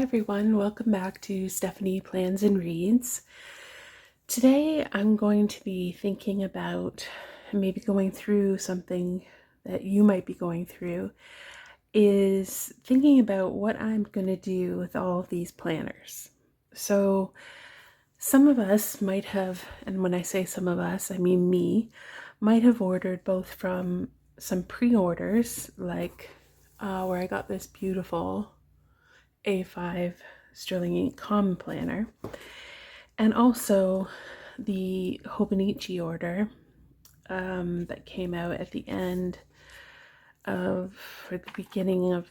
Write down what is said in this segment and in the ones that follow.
everyone, welcome back to Stephanie Plans and Reads. Today I'm going to be thinking about maybe going through something that you might be going through, is thinking about what I'm going to do with all of these planners. So some of us might have, and when I say some of us, I mean me, might have ordered both from some pre-orders, like where I got this beautiful A5 Sterling Ink Common Planner, and also the Hobonichi order that came out at the end of, or the beginning of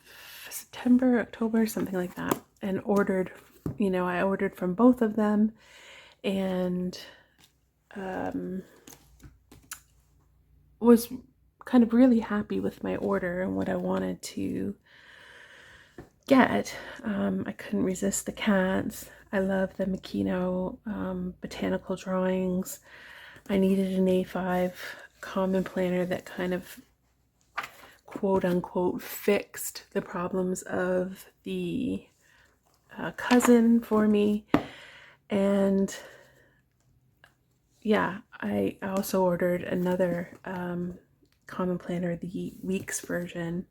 September, October, something like that, and ordered, I ordered from both of them, and was kind of really happy with my order and what I wanted to get. I couldn't resist the cats. I love the Makino botanical drawings. I needed an A5 common planner that kind of quote unquote fixed the problems of the cousin for me. And yeah, I also ordered another common planner, the Weeks version,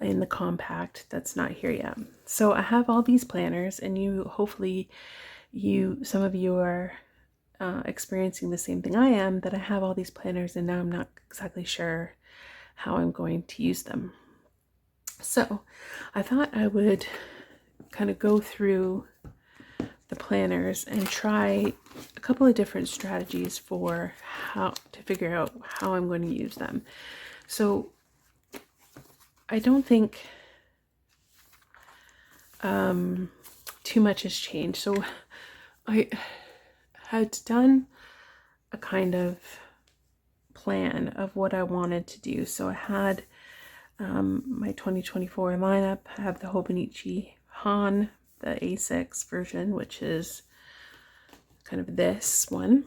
in the compact that's not here yet. So I have all these planners, and hopefully some of you are experiencing the same thing I am, that I have all these planners and now I'm not exactly sure how I'm going to use them. So I thought I would kind of go through the planners and try a couple of different strategies for how to figure out how I'm going to use them. So I don't think too much has changed. So I had done a kind of plan of what I wanted to do. So I had my 2024 lineup. I have the Hobonichi Han, the A6 version, which is kind of this one.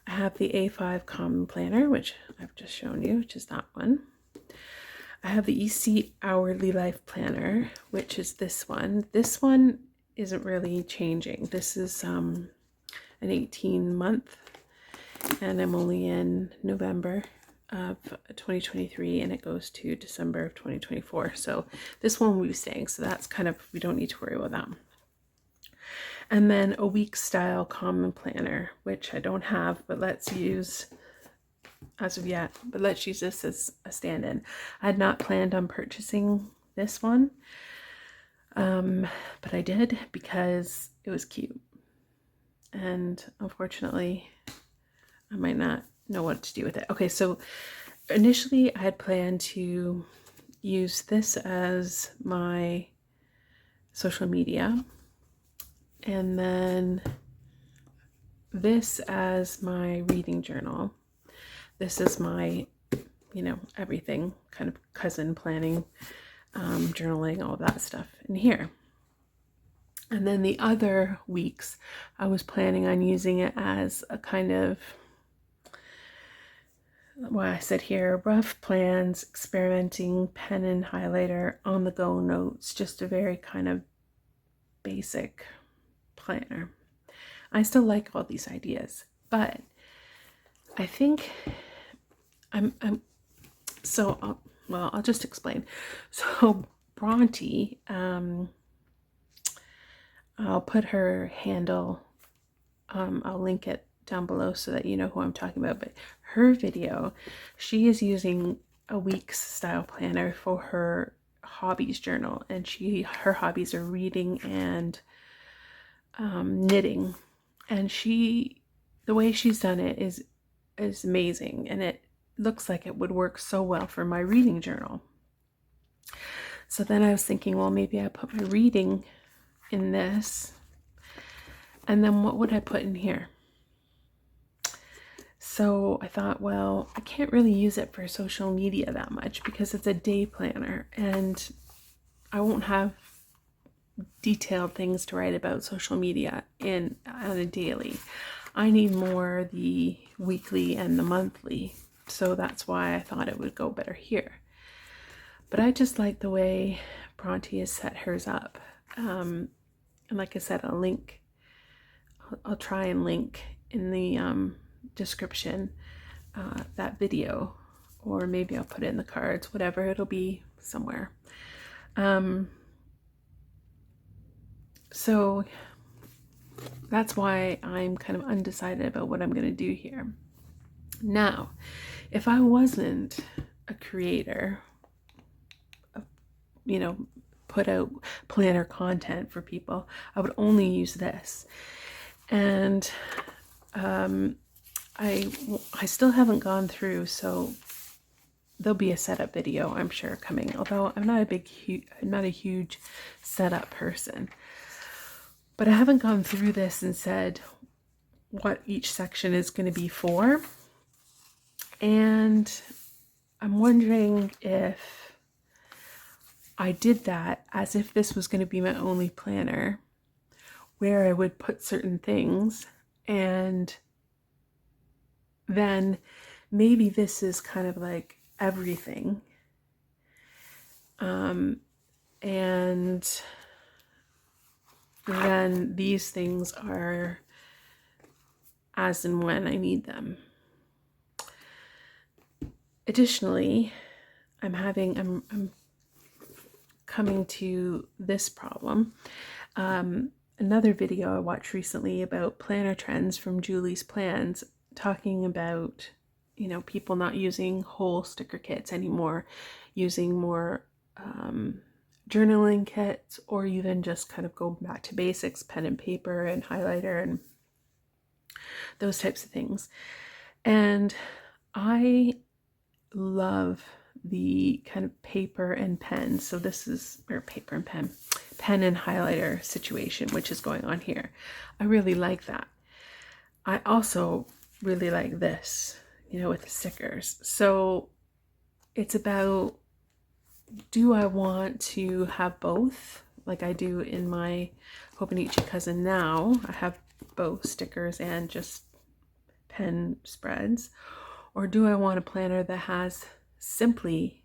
I have the A5 Common Planner, which I've just shown you, which is that one. I have the EC Hourly Life Planner, which is this one. This one isn't really changing. This is an 18-month, and I'm only in November of 2023, and it goes to December of 2024. So this one will be staying. So that's kind of, we don't need to worry about that. And then a week style common planner, which I don't have, but let's use as of yet, but let's use this as a stand-in. I had not planned on purchasing this one, but I did because it was cute. And unfortunately, I might not know what to do with it. Okay, so initially I had planned to use this as my social media, and then this as my reading journal. This is my, everything, kind of cousin planning, journaling, all that stuff in here. And then the other weeks, I was planning on using it as a kind of, well, I said here, rough plans, experimenting, pen and highlighter, on the go notes, just a very kind of basic planner. I still like all these ideas, but I think I'll just explain. So Bronte, I'll put her handle, I'll link it down below so that you know who I'm talking about, but her video, she is using a week's style planner for her hobbies journal, and her hobbies are reading and knitting, and the way she's done it is amazing, and it looks like it would work so well for my reading journal. So then I was thinking, well, maybe I put my reading in this, and then what would I put in here? So I thought, well, I can't really use it for social media that much because it's a day planner, and I won't have detailed things to write about social media on a daily. I need more the weekly and the monthly. So that's why I thought it would go better here. But I just like the way Bronte has set hers up. And like I said, I'll try and link in the description that video, or maybe I'll put it in the cards, whatever, it'll be somewhere. So that's why I'm kind of undecided about what I'm going to do here. Now, if I wasn't a creator, you know, put out planner content for people, I would only use this. And I still haven't gone through, so there'll be a setup video, I'm sure, coming. Although I'm not a huge setup person, but I haven't gone through this and said what each section is going to be for. And I'm wondering if I did that as if this was going to be my only planner, where I would put certain things, and then maybe this is kind of like everything. And then these things are as and when I need them. Additionally, I'm coming to this problem. Another video I watched recently about planner trends from Julie's Plans, talking about, you know, people not using whole sticker kits anymore, using more journaling kits, or even just kind of go back to basics, pen and paper and highlighter and those types of things. And I love the kind of paper and pen. So this is where paper and pen and highlighter situation, which is going on here. I really like that. I also really like this, you know, with the stickers. So it's about, do I want to have both like I do in my Hobonichi Cousin now? I have both stickers and just pen spreads. Or do I want a planner that has simply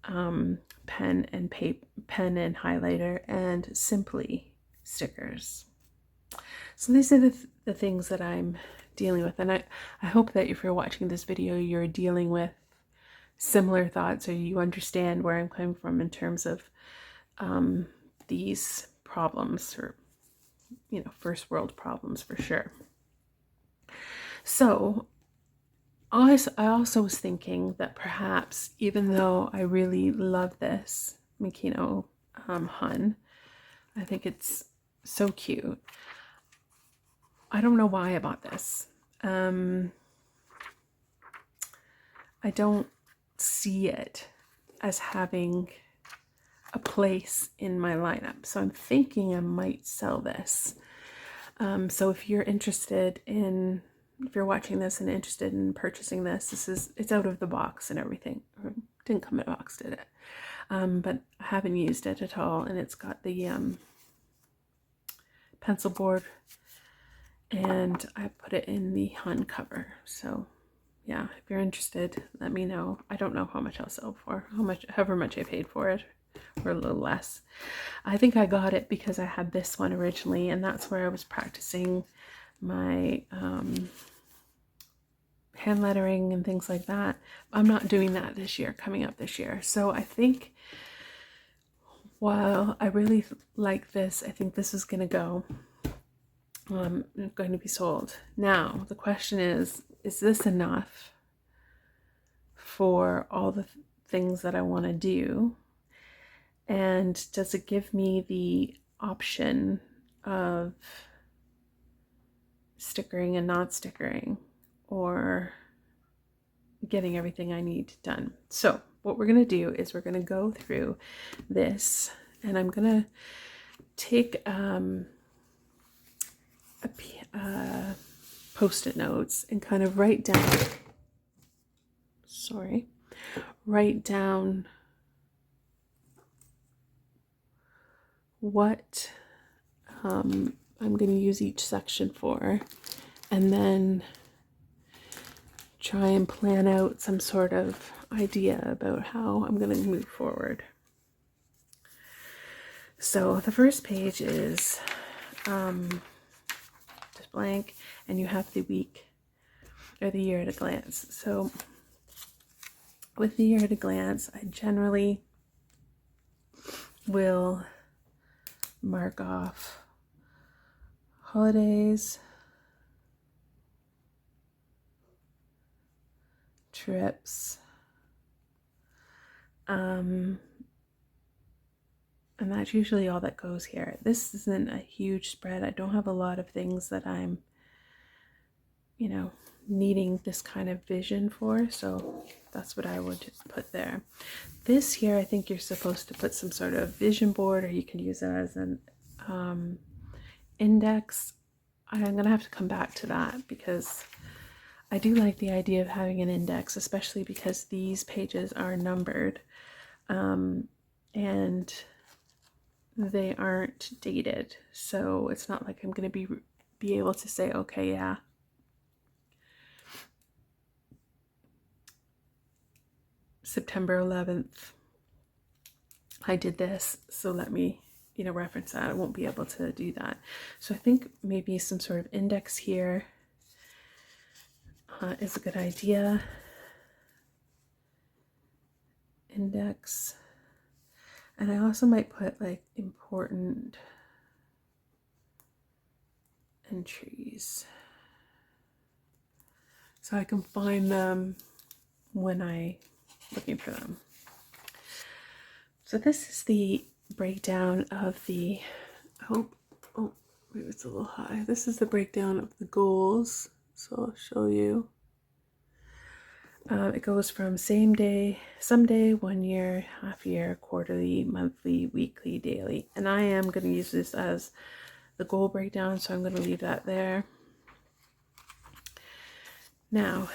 pen and highlighter and simply stickers? So these are the things that I'm dealing with, and I hope that if you're watching this video, you're dealing with similar thoughts, or you understand where I'm coming from in terms of these problems, or, you know, first world problems for sure. So I also was thinking that perhaps, even though I really love this Mikino Hun, I think it's so cute. I don't know why I bought this. I don't see it as having a place in my lineup. So I'm thinking I might sell this. So if you're interested in, if you're watching this and interested in purchasing this, it's out of the box and everything. Or didn't come in a box, did it? But I haven't used it at all, and it's got the pencil board, and I put it in the Hun cover. So yeah, if you're interested, let me know. I don't know how much I'll sell for, however much I paid for it, or a little less. I think I got it because I had this one originally, and that's where I was practicing my hand lettering and things like that. I'm not doing that this year, coming up this year. So I think, while I really like this, I think this is going to go. Going to be sold. Now, the question is this enough for all the things that I want to do? And does it give me the option of stickering and not stickering, or getting everything I need done? So what we're going to do is we're going to go through this, and I'm going to take post-it notes and kind of write down what I'm going to use each section for, and then try and plan out some sort of idea about how I'm going to move forward. So the first page is just blank, and you have the week or the year at a glance. So with the year at a glance, I generally will mark off holidays, trips, and that's usually all that goes here. This isn't a huge spread. I don't have a lot of things that I'm, needing this kind of vision for, so that's what I would put there. This here, I think you're supposed to put some sort of vision board, or you can use it as an index. I'm gonna have to come back to that because I do like the idea of having an index, especially because these pages are numbered and they aren't dated, so it's not like I'm gonna be able to say, okay, yeah, September 11th, I did this, so let me, reference that. I won't be able to do that. So I think maybe some sort of index here is a good idea. Index. And I also might put like important entries, so I can find them when I'm looking for them. So this is the breakdown of the, oh, maybe it's a little high. This is the breakdown of the goals. So I'll show you. It goes from same day, someday, 1 year, half year, quarterly, monthly, weekly, daily. And I am going to use this as the goal breakdown, so I'm going to leave that there. Now,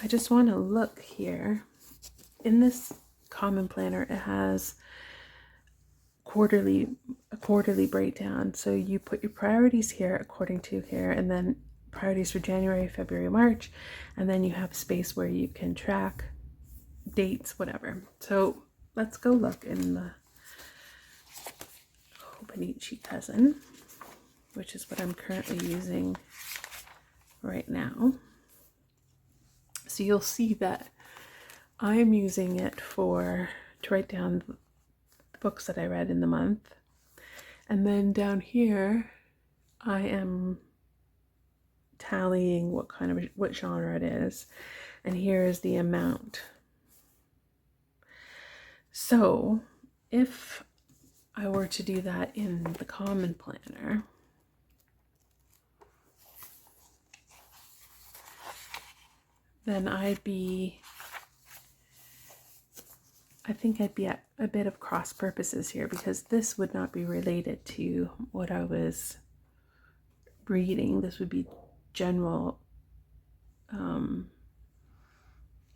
I just want to look here. In this common planner, it has a quarterly breakdown. So you put your priorities here according to here, and then priorities for January, February, March, and then you have space where you can track dates, whatever. So let's go look in the Hobonichi Cousin, which is what I'm currently using right now. So you'll see that I am using it to write down the books that I read in the month. And then down here, I am tallying what genre it is. And here is the amount. So if I were to do that in the common planner, then I think I'd be at a bit of cross purposes here, because this would not be related to what I was reading. This would be general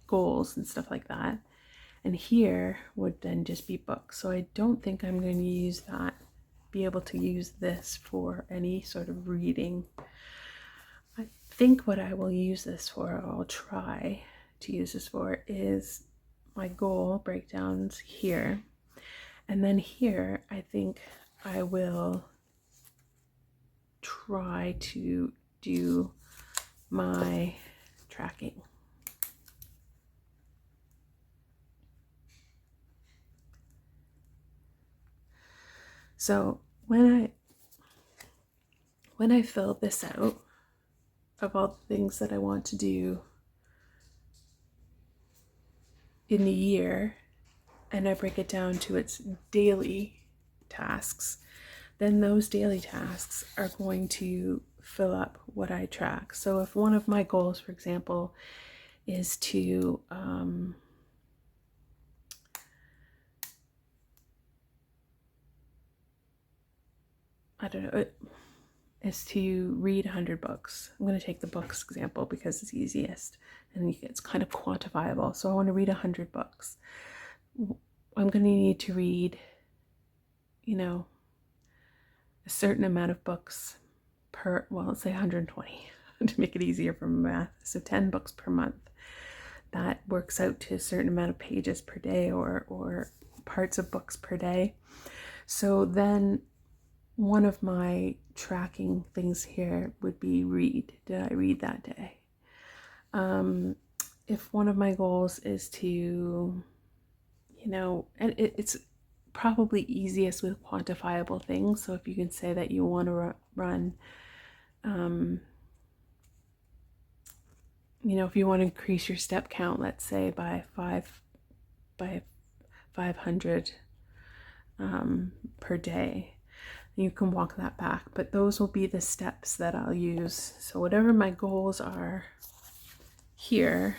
goals and stuff like that. And here would then just be books. So I don't think I'm going to be able to use this for any sort of reading. I think what I will use this for, or I'll try to use this for, is my goal breakdowns here. And then here, I think I will try to do my tracking. So when I fill this out of all the things that I want to do in the year, and I break it down to its daily tasks, then those daily tasks are going to fill up what I track. So if one of my goals, for example, is to is to read 100 books. I'm going to take the books example because it's easiest and it's kind of quantifiable. So I want to read 100 books. I'm going to need to read, a certain amount of books let's say 120 to make it easier for math. So 10 books per month. That works out to a certain amount of pages per day, or parts of books per day. So then one of my tracking things here would be read. Did I read that day? If one of my goals is to, and it's probably easiest with quantifiable things. So if you can say that you want to run, if you want to increase your step count, let's say by 500 per day, you can walk that back. But those will be the steps that I'll use. So whatever my goals are here,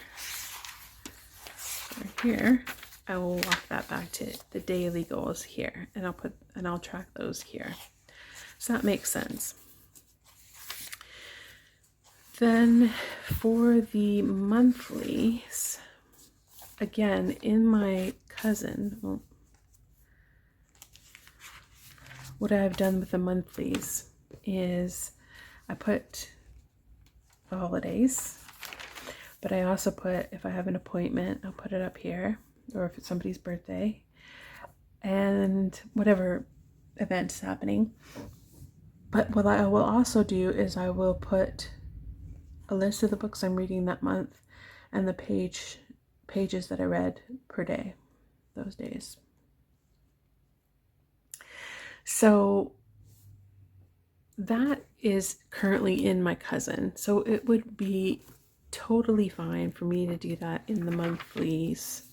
I will walk that back to the daily goals here, and I'll track those here. So that makes sense. Then for the monthlies, again, in my cousin, what I've done with the monthlies is I put the holidays, but I also put, if I have an appointment, I'll put it up here, or if it's somebody's birthday, and whatever event is happening. But what I will also do is I will put a list of the books I'm reading that month and the pages that I read per day, those days. So that is currently in my cousin. So it would be totally fine for me to do that in the monthlies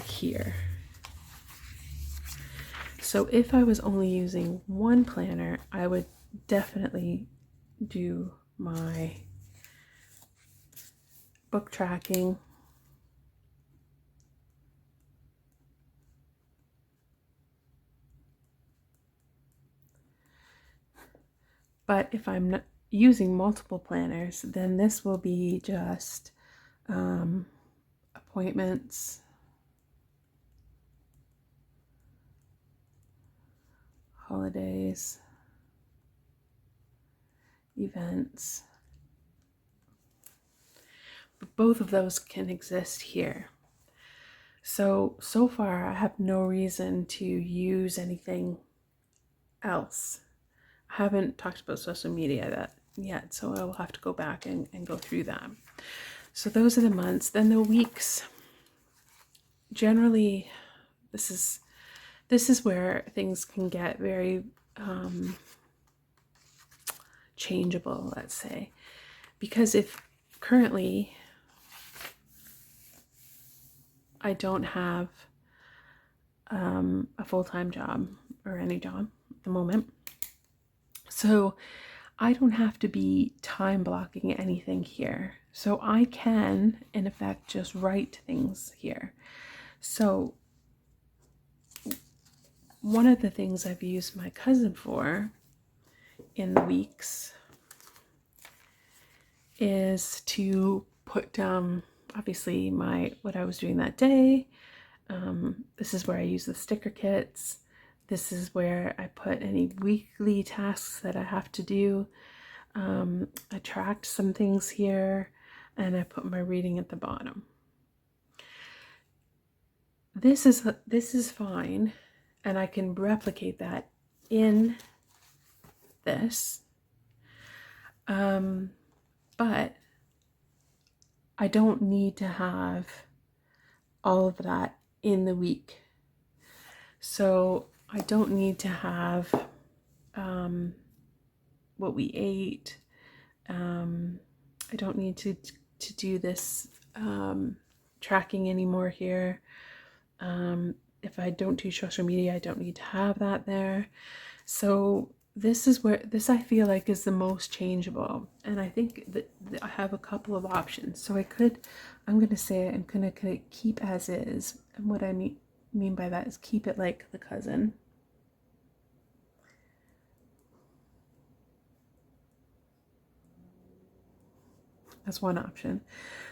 here. So if I was only using one planner, I would definitely do my book tracking, but if I'm not using multiple planners, then this will be just appointments, holidays, events. But both of those can exist here. So far I have no reason to use anything else. I haven't talked about social media yet, so I will have to go back and go through that. So those are the months. Then the weeks. Generally, this is where things can get very changeable, let's say. Because if currently I don't have a full-time job or any job at the moment, so I don't have to be time blocking anything here. So I can, in effect, just write things here. So one of the things I've used my cousin for in the weeks is to put down, obviously, what I was doing that day. This is where I use the sticker kits. This is where I put any weekly tasks that I have to do. I tracked some things here, and I put my reading at the bottom. This is fine, and I can replicate that in this. But I don't need to have all of that in the week. So I don't need to have what we ate. I don't need to do this tracking anymore here. If I don't do social media, I don't need to have that there. So this is where I feel like is the most changeable, and I think that I have a couple of options. So I'm going to say I'm going to keep as is, and what I mean by that is keep it like the cousin. That's one option.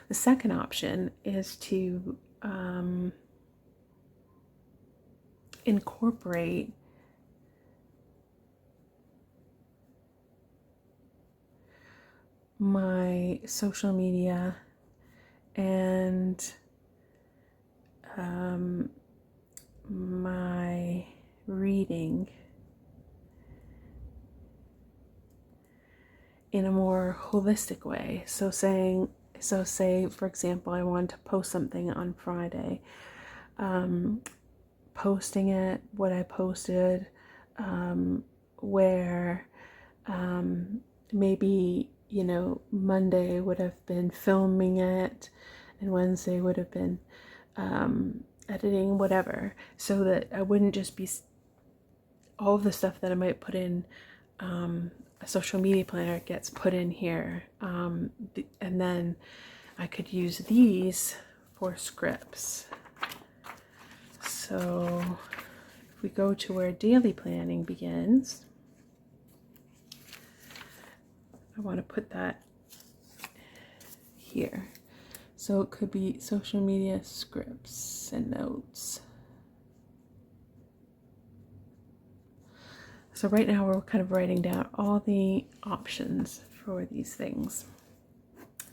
The second option is to incorporate my social media and my reading in a more holistic way. So say, for example, I want to post something on Friday. Posting it, what I posted, where maybe, Monday would have been filming it and Wednesday would have been editing, whatever, so that I wouldn't just be all of the stuff that I might put in a social media planner gets put in here, and then I could use these for scripts. So if we go to where daily planning begins, I want to put that here. So it could be social media scripts and notes. So right now we're kind of writing down all the options for these things.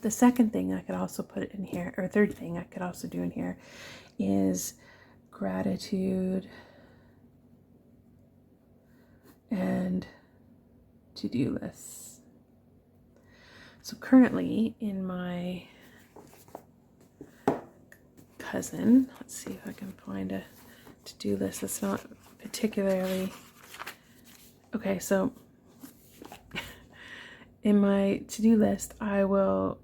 The second thing I could also put in here, or third thing I could also do in here, is gratitude and to-do lists. So currently in my cousin, let's see if I can find a to-do list that's not particularly okay. So in my to-do list, I will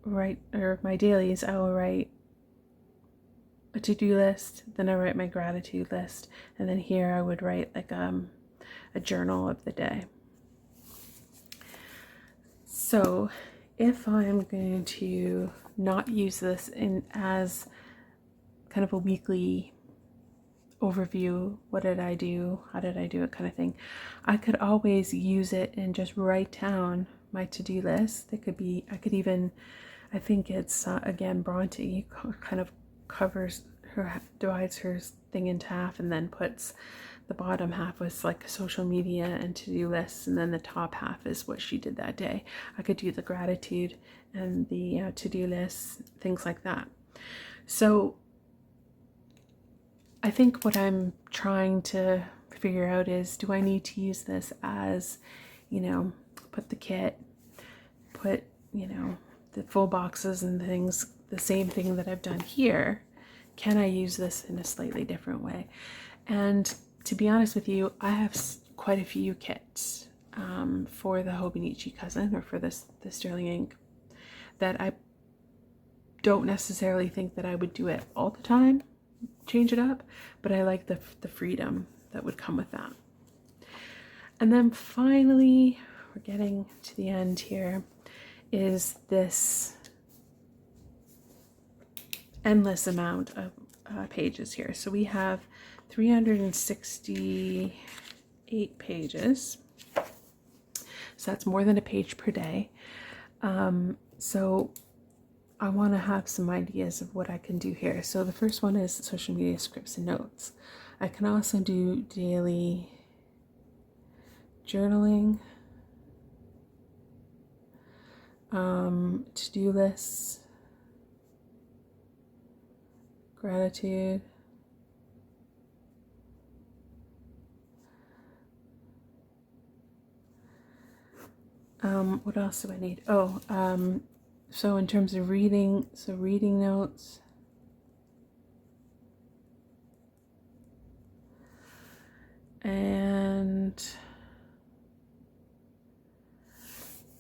write, or my dailies, I will write a to-do list, then I write my gratitude list, and then here I would write like a journal of the day. So if I'm going to not use this as kind of a weekly overview, what did I do, how did I do it kind of thing, I could always use it and just write down my to-do list. It could be, I could even, I think it's again Bronte kind of divides her thing into half and then puts the bottom half was like social media and to-do lists, and then the top half is what she did that day. I could do the gratitude and the to-do lists, things like that. So I think what I'm trying to figure out is, do I need to use this as, put the kit, put, the full boxes and things, the same thing that I've done here? Can I use this in a slightly different way? And to be honest with you, I have quite a few kits for the Hobonichi cousin, or for the Sterling ink, that I don't necessarily think that I would do it all the time, change it up, but I like the freedom that would come with that. And then finally, we're getting to the end here, is this endless amount of pages here. So we have 368 pages. So that's more than a page per day. So I want to have some ideas of what I can do here. So the first one is social media scripts and notes. I can also do daily journaling, to-do lists, gratitude, what else do I need? So in terms of reading, so reading notes, and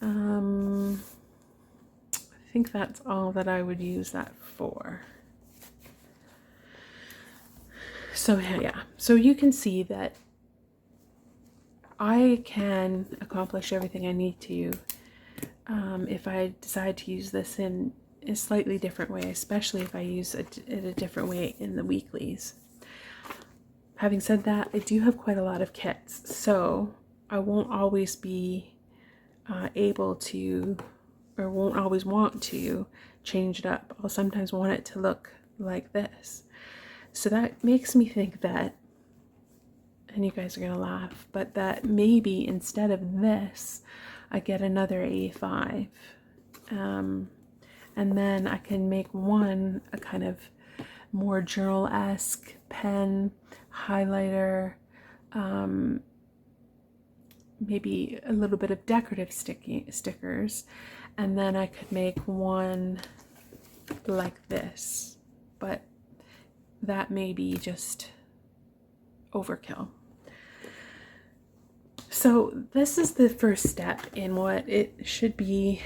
I think that's all that I would use that for. So yeah, so you can see that I can accomplish everything I need to if I decide to use this in a slightly different way, especially if I use it a different way in the weeklies. Having said that, I do have quite a lot of kits, so I won't always be able to, or won't always want to, change it up. I'll sometimes want it to look like this. So that makes me think that, and you guys are gonna laugh, but that maybe instead of this, I get another A5, and then I can make one a kind of more journal-esque pen, highlighter, maybe a little bit of decorative stickers, and then I could make one like this, but that may be just overkill. So this is the first step in what it should be,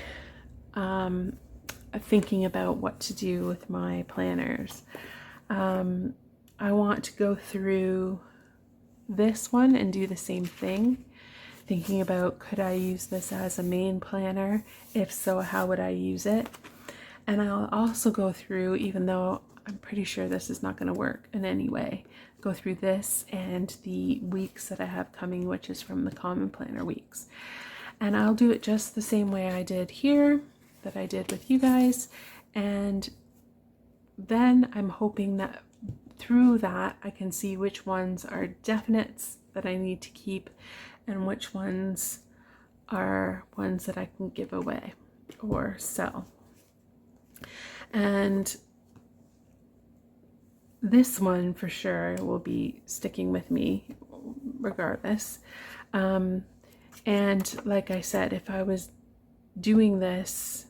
thinking about what to do with my planners. I want to go through this one and do the same thing, thinking about, could I use this as a main planner? If so, how would I use it? And I'll also go through, even though I'm pretty sure this is not going to work in any way, go through this and the weeks that I have coming, which is from the Common Planner weeks. And I'll do it just the same way I did here, that I did with you guys. And then I'm hoping that through that I can see which ones are definites that I need to keep and which ones are ones that I can give away or sell. And this one for sure will be sticking with me regardless. And like I said, if I was doing this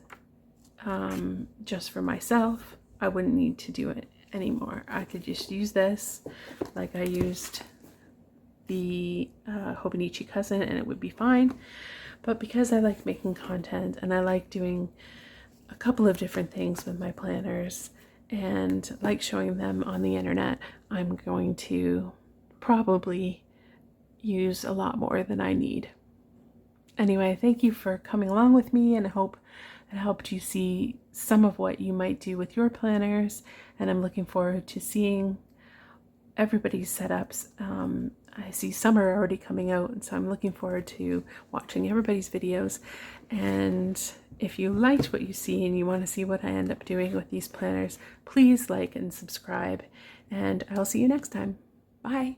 just for myself, I wouldn't need to do it anymore. I could just use this like I used the Hobonichi Cousin, and it would be fine. But because I like making content and I like doing a couple of different things with my planners and like showing them on the internet, I'm going to probably use a lot more than I need. Anyway, thank you for coming along with me, and I hope it helped you see some of what you might do with your planners, and I'm looking forward to seeing everybody's setups. I see some are already coming out, and so I'm looking forward to watching everybody's videos. And if you liked what you see and you want to see what I end up doing with these planners, please like and subscribe, and I'll see you next time. Bye.